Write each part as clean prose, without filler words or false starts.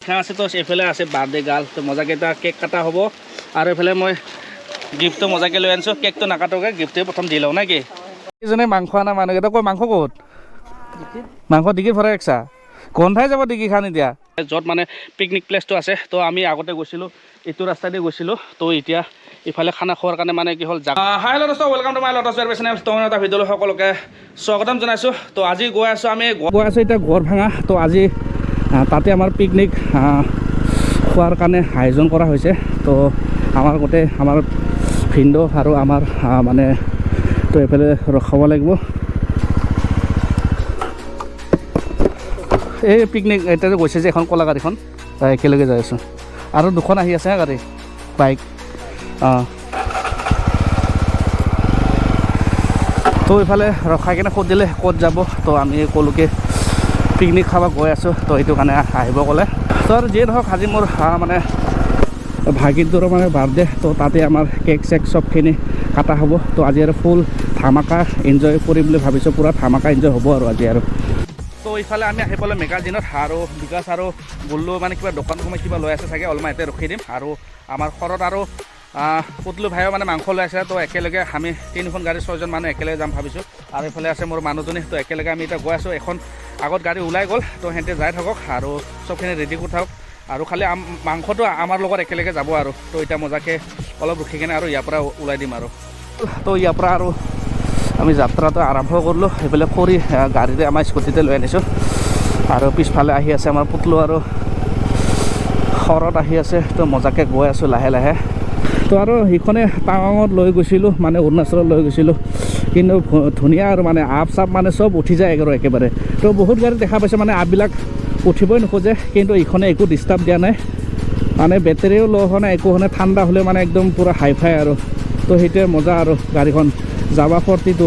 আছে তো এইফালে আছে বাৰ্থডে গাৰ্ল তো মজাকৈ এটা কেক কটা হ'ব আৰু এইফালে মই গিফ্টটো মজাকৈ লৈ আনিছোঁ কেকটো নাকাটোকে গিফ্টটোৱে প্ৰথম দি লওঁ নে কি এইজনে মাংস অনা মানুহকেইটা কৈ মাংস ক'ত মাংস ডিগি ভৰাই ৰাখছা কোনঠাই যাব ডিগি খান এতিয়া য'ত মানে পিকনিক প্লেচটো আছে তো আমি আগতে গৈছিলোঁ এইটো ৰাস্তাইদি গৈছিলোঁ তো এতিয়া ইফালে খানা খোৱাৰ কাৰণে মানে কি হ'ল হাই হেল্ল' দোস্ত ৱেলকাম টু মাই লটাছ বেৰ চেনেল তো এটা ভিডিঅ'লৈ সকলোকে স্বাগতম জনাইছোঁ তো আজি গৈ আছোঁ আমি এতিয়া গড়ভাঙা তো আজি তাতে আমাৰ পিকনিক খোৱাৰ কাৰণে আয়োজন কৰা হৈছে তো আমাৰ গোটেই আমাৰ ভিনদেউ আৰু আমাৰ মানে তো এইফালে ৰখাব লাগিব এই পিকনিক এতিয়া গৈছে যে এখন ক'লা গাড়ীখন একেলগে যাই আছোঁ আৰু দুখন আহি আছে গাড়ী বাইক তো এইফালে ৰখাই কিনে সুধিলে ক'ত যাব তো আমি ক'লোকে পিকনিক খাব গৈ আছোঁ তো এইটো কাৰণে আহিব ক'লে তো আৰু যিয়ে নহওক আজি মোৰ মানে ভাগিনটোৰ মানে বাৰ্থডে তো তাতে আমাৰ কেক চেক চবখিনি কাটা হ'ব তো আজি আৰু ফুল ধামাকা এনজয় কৰিম বুলি ভাবিছোঁ পূৰা ধামাকা এনজয় হ'ব আৰু আজি আৰু তো ইফালে আমি আহি পালোঁ মেগাজিনত আৰু বিকাশ আৰু বুল্লু মানে কিবা দোকান সময় কিবা লৈ আছে চাগে অলপমান ইয়াতে ৰখি দিম আৰু আমাৰ ঘৰত আৰু পুতলু ভাইও মানে মাংস লৈ আছে তো একেলগে আমি তিনিখন গাড়ী 6জন মানুহ একেলগে যাম ভাবিছোঁ আৰু এইফালে আছে মোৰ মানুহজনী তো একেলগে আমি এতিয়া গৈ আছোঁ এখন আগত গাড়ী ওলাই গ'ল তো সিহঁতে যাই থাকক আৰু চবখিনি ৰেডি কৰি থাকক আৰু খালি মাংসটো আমাৰ লগত একেলগে যাব আৰু তো এতিয়া মজাকৈ অলপ ৰখি কিনে আৰু ইয়াৰ পৰা ওলাই দিম আৰু তো ইয়াৰ পৰা আৰু আমি যাত্ৰাটো আৰম্ভ কৰিলোঁ সেইফালে খৰি গাড়ীতে আমাৰ স্কুটিতে লৈ আনিছোঁ আৰু পিছফালে আহি আছে আমাৰ পুতলু আৰু ঘৰত আহি আছে তো মজাকৈ গৈ আছোঁ লাহে লাহে তো আৰু সেইখনে টাৱাঙত লৈ গৈছিলোঁ মানে অৰুণাচলত লৈ গৈছিলোঁ কিন্তু ধুনীয়া আৰু মানে আপ চাপ মানে চব উঠি যায় আৰু একেবাৰে তো বহুত গাড়ী দেখা পাইছে মানে আপবিলাক উঠিবই নোখোজে কিন্তু এইখনে একো ডিষ্টাৰ্ব দিয়া নাই মানে বেটেৰীও ল' হোৱা নাই একো হোৱা নাই ঠাণ্ডা হ'লে মানে একদম পূৰা হাই ফাই আৰু তো সেইটোৱে মজা আৰু গাড়ীখন যাবা ফৰ্তিটো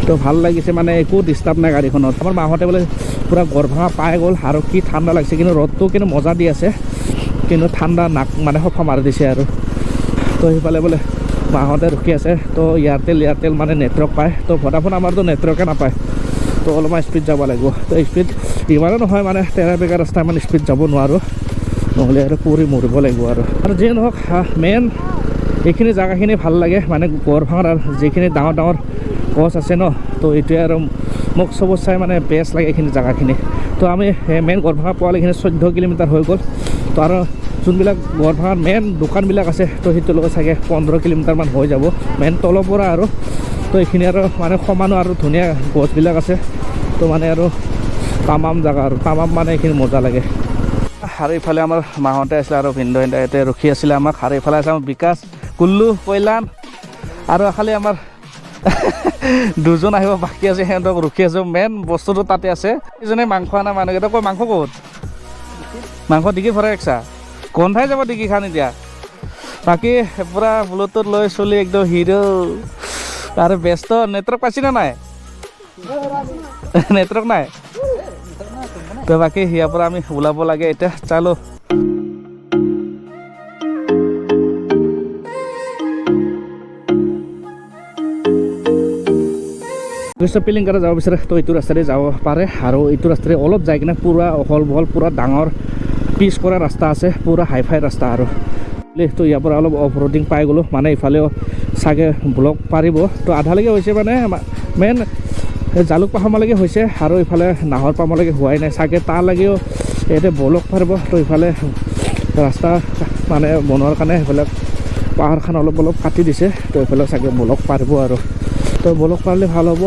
তো ভাল লাগিছে মানে একো ডিষ্টাৰ্ব নাই গাড়ীখনত আমাৰ মাহঁতে বোলে পূৰা গড়ভাঙা পাই গ'ল আৰু কি ঠাণ্ডা লাগিছে কিন্তু ৰ'দটো কিন্তু মজা দি আছে কিন্তু ঠাণ্ডা নাক মানে সফা মাৰি দিছে আৰু তো সেইফালে বোলে মাহঁতে ৰখি আছে তো এয়াৰটেল মানে নেটৱৰ্ক পায় তো ভডাফোন আমাৰতো নেটৱৰ্কে নাপায় তো অলপমান স্পীড যাব লাগিব তো স্পীড ইমানো নহয় মানে তেৰা বেগা ৰাস্তা ইমান স্পীড যাব নোৱাৰোঁ নহ'লে আৰু পৰি মৰিব লাগিব আৰু যিয়ে নহওক মেইন এইখিনি জেগাখিনি ভাল লাগে মানে গড়ভাঙাৰ যিখিনি ডাঙৰ ডাঙৰ গছ আছে ন তো এইটোৱে আৰু মোক চবত চাই মানে বেষ্ট লাগে এইখিনি জেগাখিনি তো আমি মেইন গড়ভাঙা পোৱালিখিনি 14 কিলোমিটাৰ হৈ গ'ল তো আৰু যোনবিলাক গড়ভাঙাৰ মেইন দোকানবিলাক আছে তো সেইটো লগত চাগে 15 কিলোমিটাৰমান হৈ যাব মেইন তলৰ পৰা আৰু তো এইখিনি আৰু মানে সমানো আৰু ধুনীয়া গছবিলাক আছে তো মানে আৰু তামাম জেগা আৰু তামাম মানে এইখিনি মজা লাগে আৰু ইফালে আমাৰ মাহঁতে আছিলে আৰু ভিনদেউ ইয়াতে ৰখি আছিলে আমাক আৰু ইফালে আছে আমাৰ বিকাশ কুল্লু কৈলান আৰু খালি আমাৰ দুজন আহিব বাকী আছে সিহঁতক ৰখি আছোঁ মেইন বস্তুটো তাতে আছে এইজনে মাংস অনা মানুহকেইটা কৈ মাংস ক'ত মাংস ডিগি ভৰাই ৰাখছা কোনঠাই যাব ডিগি খান এতিয়া বাকী পূৰা ব্লুটুথ লৈ চলি একদম হিৰো আৰু ব্যস্ত নেটৱৰ্ক পাইছিনে নাই নেটৱৰ্ক নাই তো বাকী ইয়াৰ পৰা আমি ওলাব লাগে এতিয়া চালো পিলিংকাৰা যাব বিচাৰে তো এইটো ৰাস্তাৰে যাব পাৰে আৰু এইটো ৰাস্তাৰে অলপ যাই কিনে পূৰা অহল বহল পূৰা ডাঙৰ পিচ কৰা ৰাস্তা আছে পূৰা হাই ফাই ৰাস্তা আৰু তো ইয়াৰ পৰা অলপ অফ ৰোডিং পাই গ'লোঁ মানে ইফালেও চাগে ব্লক পাৰিব তো আধালৈকে হৈছে মানে মেইন জালুক পাহাৰমালৈকে হৈছে আৰু ইফালে নাহৰ পামলৈকে হোৱাই নাই চাগে তালৈকেও ইয়াতে ব্লক পাৰিব তো ইফালে ৰাস্তা মানে বনোৱাৰ কাৰণে সেইফালে পাহাৰখন অলপ কাটি দিছে তো এইফালে চাগে ব্লক পাৰিব আৰু তো ব্লক পাৰিলে ভাল হ'ব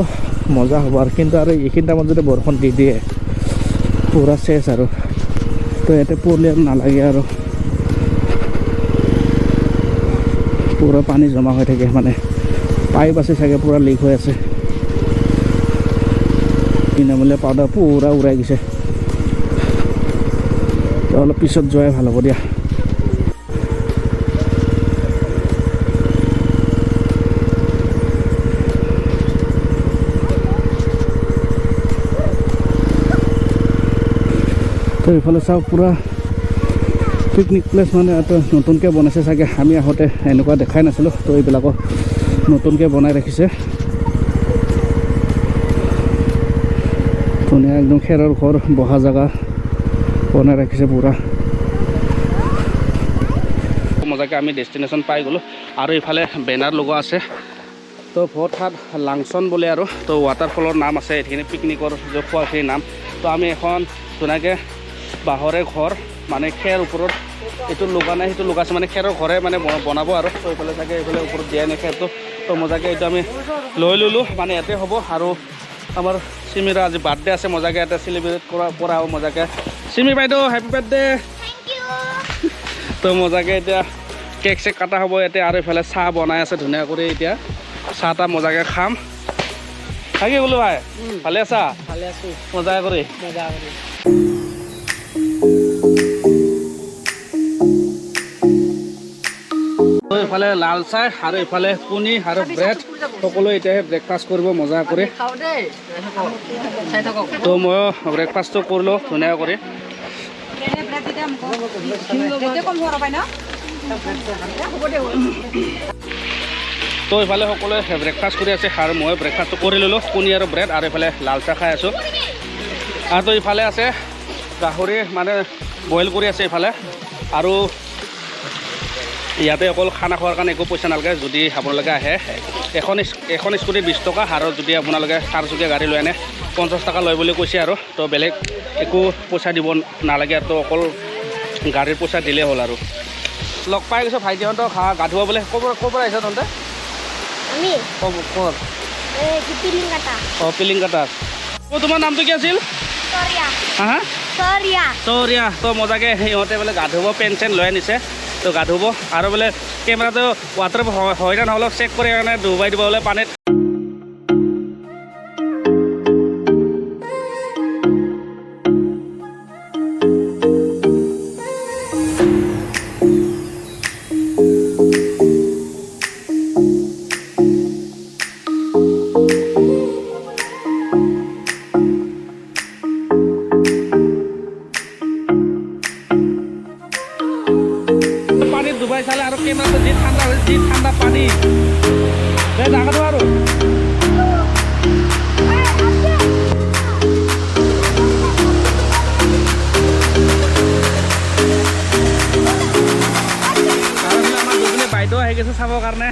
মজা হ'ব আৰু কিন্তু আৰু এইখিনি টাইমত যদি বৰষুণ দি দিয়ে পূৰা চেচ আৰু তো ইয়াতে পৰিলে নালাগে আৰু পূৰা পানী জমা হৈ থাকে মানে পাইপ আছে চাগে পূৰা লিক হৈ আছে কিনামূলীয়া পাউডাৰ পূৰা উৰাই গৈছে তো অলপ পিছত যোৱাই ভাল হ'ব দিয়া তো এইফালে চাওক পূৰা পিকনিক প্লেচ মানে এটা নতুনকৈ বনাইছে চাগে আমি আহোঁতে এনেকুৱা দেখাই নাছিলোঁ তো এইবিলাকো নতুনকৈ বনাই ৰাখিছে ধুনীয়া একদম খেৰৰ ঘৰ বহা জেগা বনাই ৰাখিছে পুৰা মজাকৈ আমি ডেষ্টিনেশ্যন পাই গ'লোঁ আৰু ইফালে বেনাৰ লগোৱা আছে তো ভটহাট লাংচন বোলে আৰু তো ৱাটাৰফলৰ নাম আছে এইখিনি পিকনিকৰ যে খোৱাখিনিৰ নাম তো আমি এখন ধুনীয়াকৈ বাঁহৰে ঘৰ মানে খেৰ ওপৰত এইটো লগা নাই সেইটো লগাইছে মানে খেৰৰ ঘৰে মানে বনাব আৰু তো এইফালে চাগে এইফালে ওপৰত দিয়াই নাই খেৰটো তো মজাকৈ এইটো আমি লৈ ল'লোঁ মানে ইয়াতে হ'ব আৰু আমাৰ চিমিৰা আজি বাৰ্থডে আছে মজাকৈ ইয়াতে চেলিব্ৰেট কৰা হ'ব মজাকৈ চিমি বাইদেউ হেপী বাৰ্থডে তো মজাকৈ এতিয়া কেক চেক কাটা হ'ব ইয়াতে আৰু এইফালে চাহ বনাই আছে ধুনীয়া কৰি এতিয়া চাহ তাহ মজাকৈ খাম থাকি বোলো ভাই ভালে আছা ভালে আছোঁ মজা কৰি ইফালে লাল চাহ আৰু ইফালে কণী আৰু ব্ৰেড সকলো এতিয়া ব্ৰেকফাষ্ট কৰিব মজা কৰি তো ময়ো ব্ৰেকফাষ্টটো কৰিলোঁ ধুনীয়া কৰি তো ইফালে সকলোৱে ব্ৰেকফাষ্ট কৰি আছে আৰু মই ব্ৰেকফাষ্টটো কৰি ল'লোঁ কণী আৰু ব্ৰেড আৰু ইফালে লাল চাহ খাই আছোঁ আৰু তো ইফালে আছে গাহৰি মানে বইল কৰি আছে ইফালে আৰু ইয়াতে অকল খানা খোৱাৰ কাৰণে একো পইচা নালাগে যদি আপোনালোকে আহে এখন স্কুটি 20 টকা আৰু যদি আপোনালোকে 4চকীয়া গাড়ী লৈ আনে 50 টকা লয় বুলি কৈছে আৰু তো বেলেগ একো পইচা দিব নালাগে আৰু তো অকল গাড়ীৰ পইচা দিলেই হ'ল আৰু লগ পাই গৈছোঁ ভাইটিহঁতক গা ধুৱাব বোলে ক'ৰ পৰা আহিছে তহঁতে পিলিংকাটা তোমাৰ নামটো কি আছিল হা চৰিয়া তো মজাকৈ সিহঁতে বোলে গা ধুব পেন চেন লৈ আনিছে তো গা ধুব আৰু বোলে কেমেৰাটো ৱাটাৰ হয় না নহ'লে চেক কৰি কাৰণে ডুবাই দিব বোলে পানীত ডুবাই চালে আৰু কেমেৰাটো যি ঠাণ্ডা পানী ডাঙৰ আৰু আমাৰ বাইদেউ আহি গৈছে চাবৰ কাৰণে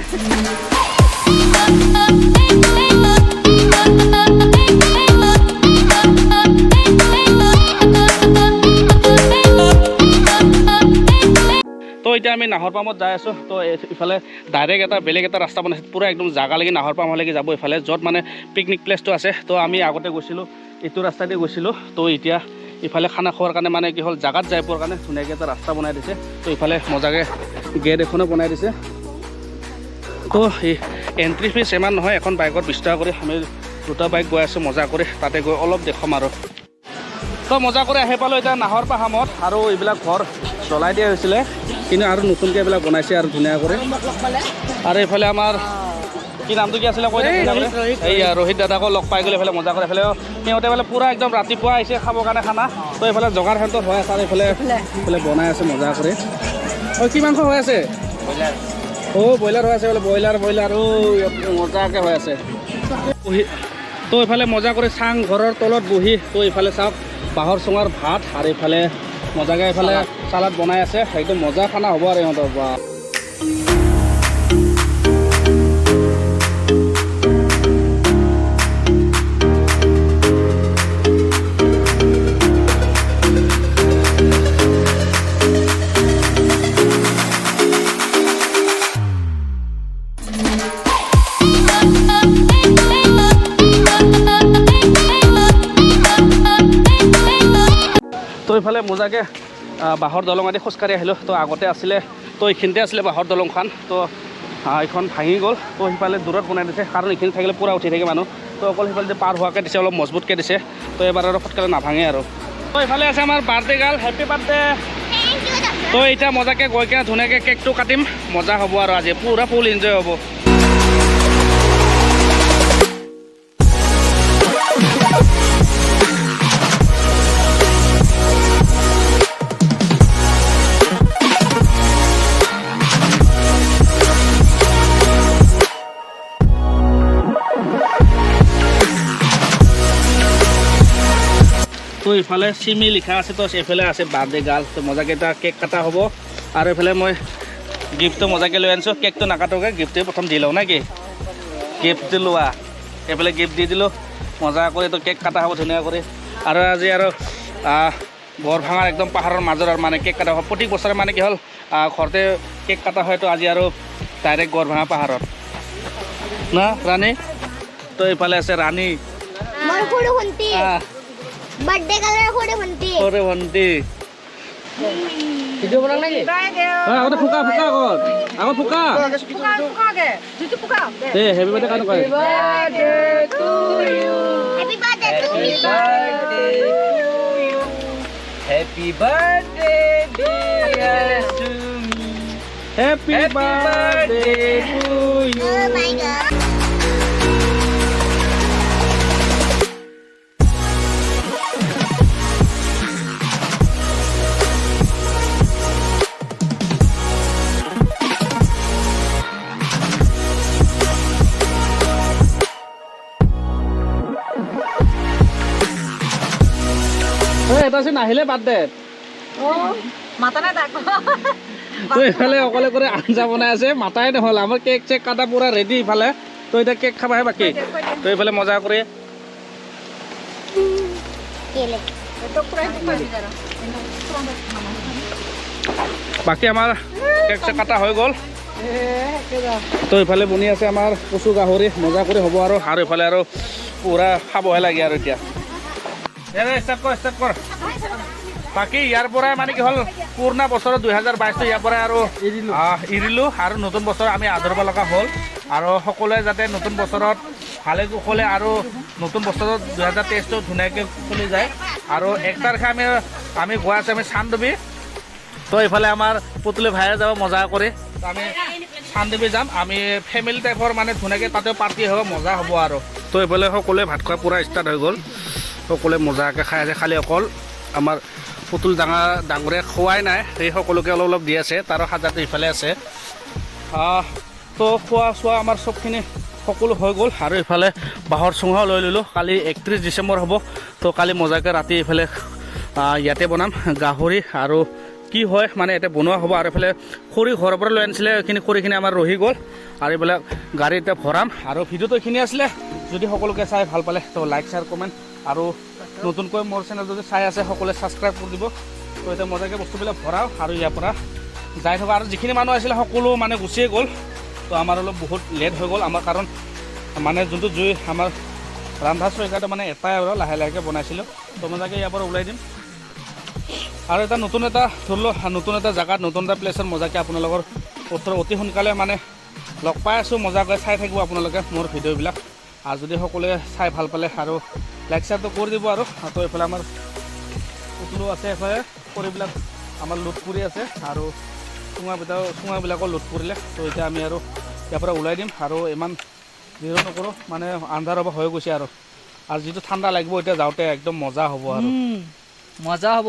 তো এতিয়া আমি নাহৰ পামত যাই আছোঁ তো ইফালে ডাইৰেক্ট এটা বেলেগ এটা ৰাস্তা বনাইছে পূৰা একদম জাগালৈকে নাহৰ পামলৈকে যাব ইফালে য'ত মানে পিকনিক প্লেচটো আছে তো আমি আগতে গৈছিলোঁ এইটো ৰাস্তা দি গৈছিলোঁ তো এতিয়া ইফালে খানা খোৱাৰ কাৰণে মানে কি হ'ল জাগাত যাই পোৱাৰ কাৰণে ধুনীয়াকৈ এটা ৰাস্তা বনাই দিছে তো ইফালে মজাকৈ গেট এখনো বনাই দিছে তো এণ্ট্ৰি ফিজ ইমান নহয় এখন বাইকত 20 টকা কৰি আমি 2টা বাইক গৈ আছোঁ মজা কৰি তাতে গৈ অলপ দেখুৱাম আৰু তো মজা কৰি আহি পালোঁ এতিয়া নাহৰ পাহামত আৰু এইবিলাক ঘৰ জ্বলাই দিয়া হৈছিলে কিন্তু আৰু নতুনকৈ এইবিলাক বনাইছে আৰু ধুনীয়া কৰি আৰু এইফালে আমাৰ কি নামটো কি আছিলে কৈ এই ৰোহিত দাদাকো লগ পাই গ'লে এইফালে মজা কৰি এইফালে সিহঁতে বোলে পূৰা একদম ৰাতিপুৱা আহিছে খাবৰ কাৰণে খানা তো এইফালে জগাৰ সিহঁতৰ হৈ আছে আৰু এইফালে বনাই আছে মজা কৰি কি মাংস হৈ আছে ব্ৰইলাৰ হৈ আছে বোলে ব্ৰইলাৰ মজাকৈ হৈ আছে তো এইফালে মজা কৰি চাং ঘৰৰ তলত বহি তো এইফালে চাওক বাঁহৰ চুঙাৰ ভাত আৰু এইফালে মজাকৈ এইফালে চালাড বনাই আছে একদম মজা খানা হ'ব আৰু ইহঁতৰ বা তো এইফালে মজাকৈ বাঁহৰ দলং আদি খোজকাঢ়ি আহিলোঁ তো আগতে আছিলে তো এইখিনিতে আছিলে বাঁহৰ দলংখন তো এইখন ভাঙি গ'ল তো সিফালে দূৰত বনাই দিছে কাৰণ এইখিনি থাকিলে পূৰা উঠি থাকে মানুহ তো অকল সিফালে যে পাৰ হোৱাকৈ দিছে অলপ মজবুতকৈ দিছে তো এবাৰ আৰু ফটকালে নাভাঙে আৰু তো এইফালে আছে আমাৰ বাৰ্থডে গাৰ্ল হেপী বাৰ্থডে তো এতিয়া মজাকৈ গৈ কিনে ধুনীয়াকৈ কেকটো কাটিম মজা হ'ব আৰু আজি পূৰা ফুল এনজয় হ'ব তো ইফালে চিমি লিখা আছে তো এইফালে আছে বাৰ্থডে গাৰ্ল তো মজাকৈ এটা কেক কটা হ'ব আৰু এইফালে মই গিফ্টটো মজাকৈ লৈ আনিছোঁ কেকটো নাকাটোকে গিফ্টটো প্ৰথম দি লওঁ নে কি গিফ্টটো লোৱা এইফালে গিফ্ট দি দিলোঁ মজা কৰি তো কেক কটা হ'ব ধুনীয়া কৰি আৰু আজি আৰু গড়ভাঙাৰ একদম পাহাৰৰ মাজৰ আৰু মানে কেক কটা হ'ব প্ৰতি বছৰে মানে কি হ'ল ঘৰতে কেক কটা হয় তো আজি আৰু ডাইৰেক্ট গড়ভাঙা পাহাৰত না ৰাণী তো এইফালে আছে ৰাণী बर्थडे कलर खोडे म्हणते সৰু ভণ্টি ভিডিঅ' বনাম নেকি আগতে ফুকা ফুকা আগত ফুকা এই হেপী বাৰ্থডে কাটো কয় happy birthday to you happy Happy birthday birthday to you. Oh my god. এটা আছে নাহিলে বাদ দে মাতা নাই তাক তো এইফালে অকলে করে আঞ্জা বনাই আছে মাতাই নহ'ল আমাৰ কেক চেক কাটা পুৰা ৰেডি ইফালে তো এতিয়া কেক খাবাহে বাকী তো এইফালে মজা কৰি केले বাকী আমাৰ কেক চেক কাটা হৈ গ'ল তো ইফালে বনি আছে আমাৰ কচু গাহৰি মজা কৰি হ'ব আৰু ইফালে আৰু পুৰা খাবহে লাগে আৰু এতিয়া ষ্টাৰ্ট কৰ বাকী ইয়াৰ পৰাই মানে কি হ'ল পুৰণা বছৰত 2022 ইয়াৰ পৰাই আৰু এৰিলোঁ আৰু নতুন বছৰ আমি আদৰিব লগা হ'ল আৰু সকলোৱে যাতে নতুন বছৰত ভালে কুশলে আৰু নতুন বছৰত 2023টো ধুনীয়াকৈ চলি যায় আৰু 1 তাৰিখে আমি গৈ আছোঁ আমি চান্দুবি তো এইফালে আমাৰ পুতলি ভাইয়ে যাব মজা কৰি আমি চান্দুবি যাম আমি ফেমিলি টাইপৰ মানে ধুনীয়াকৈ তাতে পাৰ্টি হ'ব মজা হ'ব আৰু তো এইফালে সকলোৱে ভাত খোৱা পূৰা ষ্টাৰ্ট হৈ গ'ল সকলোৱে মজাকৈ খাই আছে খালি অকল আমাৰ পুতুল ডাঙৰে খোৱাই নাই সেই সকলোকে অলপ অলপ দি আছে তাৰ সাজাটো ইফালে আছে তো খোৱা চোৱা আমাৰ চবখিনি সকলো হৈ গ'ল আৰু ইফালে বাঁহৰ চুঙাও লৈ ল'লোঁ কালি 31 ডিচেম্বৰ হ'ব তো কালি মজাকৈ ৰাতি ইফালে ইয়াতে বনাম গাহৰি আৰু কি হয় মানে ইয়াতে বনোৱা হ'ব আৰু এইফালে খৰি ঘৰৰ পৰা লৈ আনিছিলে এইখিনি খৰিখিনি আমাৰ ৰহি গ'ল আৰু এইবিলাক গাড়ী এতিয়া ভৰাম আৰু ভিডিঅ'টো এইখিনি আছিলে যদি সকলোকে চাই ভাল পালে তো লাইক শ্বেয়াৰ কমেণ্ট আৰু নতুনকৈ মোৰ চেনেল যদি চাই আছে সকলোৱে ছাবস্ক্ৰাইব কৰি দিব তো এতিয়া মজাকৈ বস্তুবিলাক ভৰাওঁ আৰু ইয়াৰ পৰা যাই থকা আৰু যিখিনি মানুহ আছিলে সকলো মানে গুচিয়ে গ'ল তো আমাৰ অলপ বহুত লেট হৈ গ'ল আমাৰ কাৰণ মানে যোনটো জুই আমাৰ ৰন্ধা চৌকাটো মানে এটাই আৰু লাহে লাহেকৈ বনাইছিলোঁ তো মজাকৈ ইয়াৰ পৰা ওলাই দিম আৰু এটা নতুন এটা ধৰি লওক নতুন এটা জেগাত নতুন এটা প্লেচত মজাকৈ আপোনালোকৰ ওচৰত অতি সোনকালে মানে লগ পাই আছোঁ মজাকৈ চাই থাকিব আপোনালোকে মোৰ ভিডিঅ'বিলাক আৰু যদি সকলোৱে চাই ভাল পালে আৰু লাইক শ্বেয়াৰটো কৰি দিব আৰু তো এইফালে আমাৰ পুতলো আছে এইফালে খৰিবিলাক আমাৰ লোট কৰি আছে আৰু চুঙাবিলাকো লোট কৰিলে তো এতিয়া আমি আৰু ইয়াৰ পৰা ওলাই দিম আৰু ইমান জিৰো নকৰোঁ মানে আন্ধাৰ হ'ব হৈ গৈছে আৰু যিটো ঠাণ্ডা লাগিব এতিয়া যাওঁতে একদম মজা হ'ব আৰু মজা হ'ব